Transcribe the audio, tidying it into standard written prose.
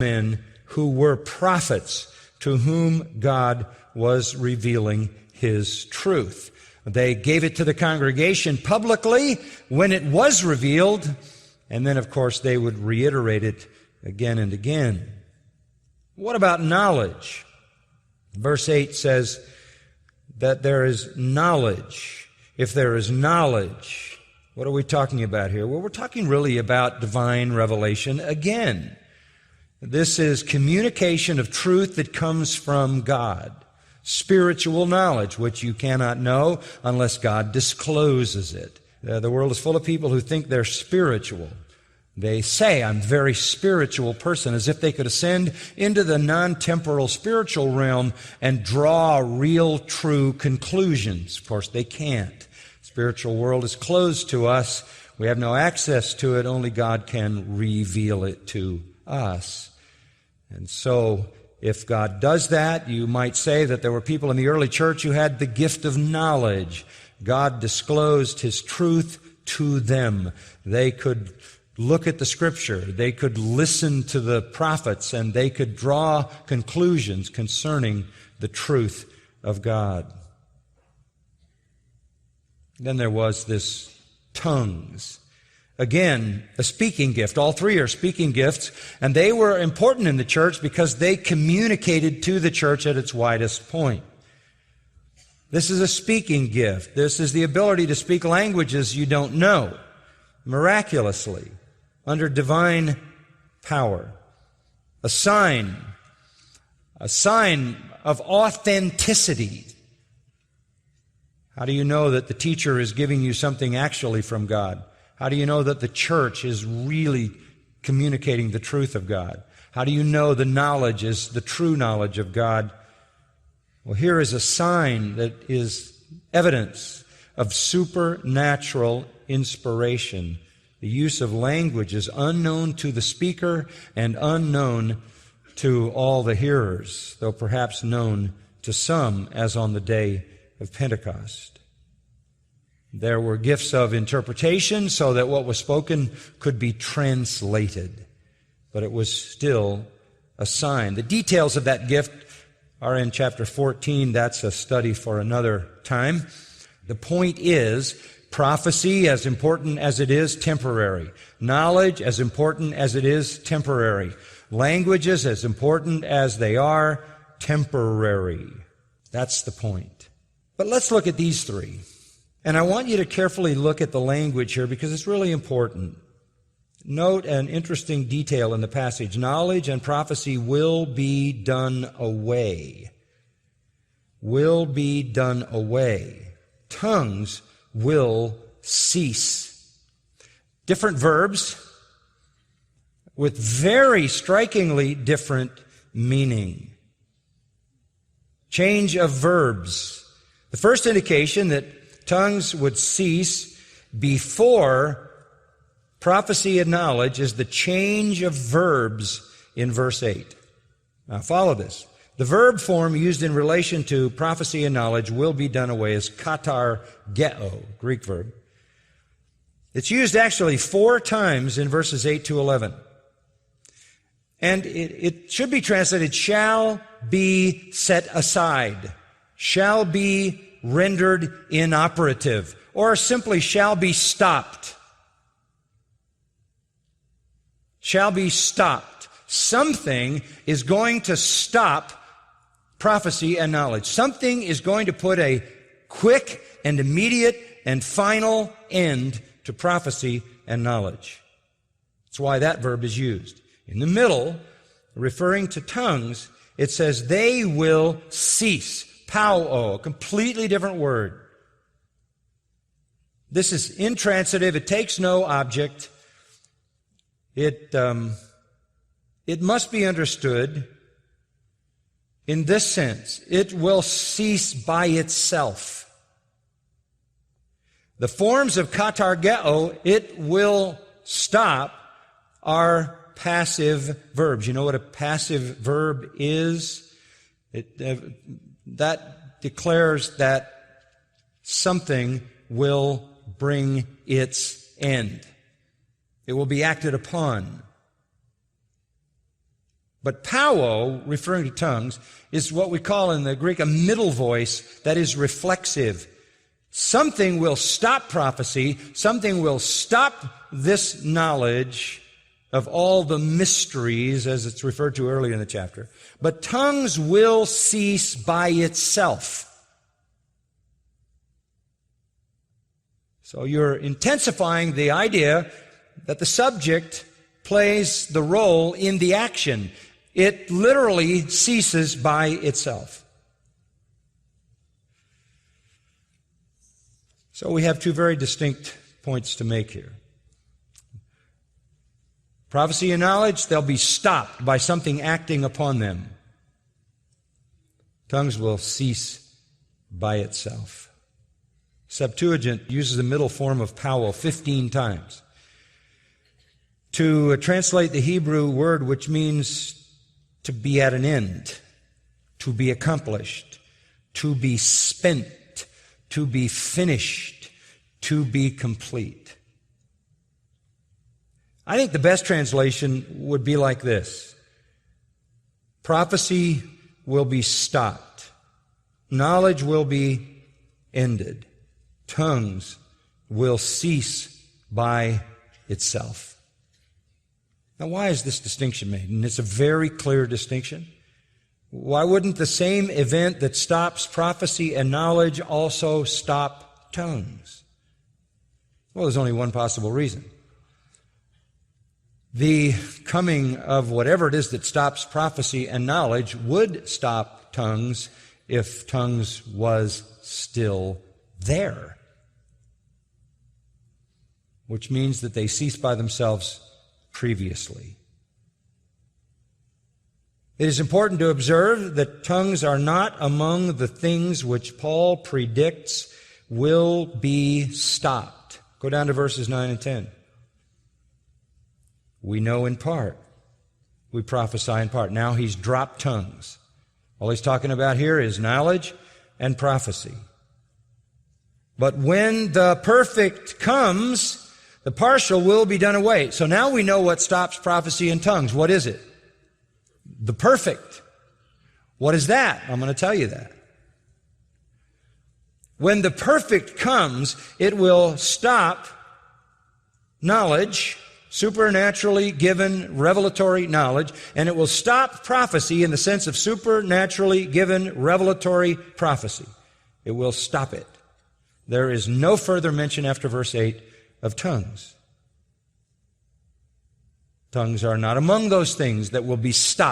men who were prophets to whom God was revealing His truth. They gave it to the congregation publicly when it was revealed, and then, of course, they would reiterate it again and again. What about knowledge? Verse 8 says that there is knowledge. If there is knowledge, what are we talking about here? Well, we're talking really about divine revelation again. This is communication of truth that comes from God. Spiritual knowledge, which you cannot know unless God discloses it. The world is full of people who think they're spiritual. They say, I'm a very spiritual person, as if they could ascend into the non-temporal spiritual realm and draw real, true conclusions. Of course, they can't. The spiritual world is closed to us. We have no access to it. Only God can reveal it to us. And so, if God does that, you might say that there were people in the early church who had the gift of knowledge. God disclosed His truth to them. They could look at the Scripture. They could listen to the prophets, and they could draw conclusions concerning the truth of God. Then there was this tongues. Again, a speaking gift. All three are speaking gifts, and they were important in the church because they communicated to the church at its widest point. This is a speaking gift. This is the ability to speak languages you don't know, miraculously, under divine power. A sign of authenticity. How do you know that the teacher is giving you something actually from God? How do you know that the church is really communicating the truth of God? How do you know the knowledge is the true knowledge of God? Well, here is a sign that is evidence of supernatural inspiration. The use of language is unknown to the speaker and unknown to all the hearers, though perhaps known to some, as on the day of Pentecost. There were gifts of interpretation so that what was spoken could be translated, but it was still a sign. The details of that gift are in chapter 14. That's a study for another time. The point is, prophecy, as important as it is, temporary. Knowledge, as important as it is, temporary. Languages, as important as they are, temporary. That's the point. But let's look at these three. And I want you to carefully look at the language here because it's really important. Note an interesting detail in the passage. Knowledge and prophecy will be done away. Will be done away. Tongues will cease. Different verbs with very strikingly different meaning. Change of verbs. The first indication that tongues would cease before prophecy and knowledge is the change of verbs in verse 8. Now follow this. The verb form used in relation to prophecy and knowledge will be done away as katargeo, Greek verb. It's used actually 4 times in verses 8 to 11. And it should be translated, shall be set aside, shall be rendered inoperative, or simply shall be stopped. Shall be stopped. Something is going to stop prophecy and knowledge. Something is going to put a quick and immediate and final end to prophecy and knowledge. That's why that verb is used. In the middle, referring to tongues, it says they will cease. Pauo, a completely different word. This is intransitive. It takes no object. It must be understood in this sense. It will cease by itself. The forms of katargeo, it will stop, are passive verbs. You know what a passive verb is? That declares that something will bring its end. It will be acted upon. But pauo, referring to tongues, is what we call in the Greek a middle voice that is reflexive. Something will stop prophecy. Something will stop this knowledge of all the mysteries, as it's referred to earlier in the chapter. But tongues will cease by itself. So you're intensifying the idea that the subject plays the role in the action. It literally ceases by itself. So we have two very distinct points to make here. Prophecy and knowledge, they'll be stopped by something acting upon them. Tongues will cease by itself. Septuagint uses the middle form of pauo 15 times to translate the Hebrew word which means to be at an end, to be accomplished, to be spent, to be finished, to be complete. I think the best translation would be like this. Prophecy will be stopped. Knowledge will be ended. Tongues will cease by itself. Now, why is this distinction made? And it's a very clear distinction. Why wouldn't the same event that stops prophecy and knowledge also stop tongues? Well, there's only one possible reason. The coming of whatever it is that stops prophecy and knowledge would stop tongues if tongues was still there, which means that they cease by themselves previously. It is important to observe that tongues are not among the things which Paul predicts will be stopped. Go down to verses 9 and 10. We know in part. We prophesy in part. Now he's dropped tongues. All he's talking about here is knowledge and prophecy. But when the perfect comes, the partial will be done away. So now we know what stops prophecy and tongues. What is it? The perfect. What is that? I'm going to tell you that. When the perfect comes, it will stop knowledge, supernaturally given revelatory knowledge, and it will stop prophecy in the sense of supernaturally given revelatory prophecy. It will stop it. There is no further mention after verse 8 of tongues. Tongues are not among those things that will be stopped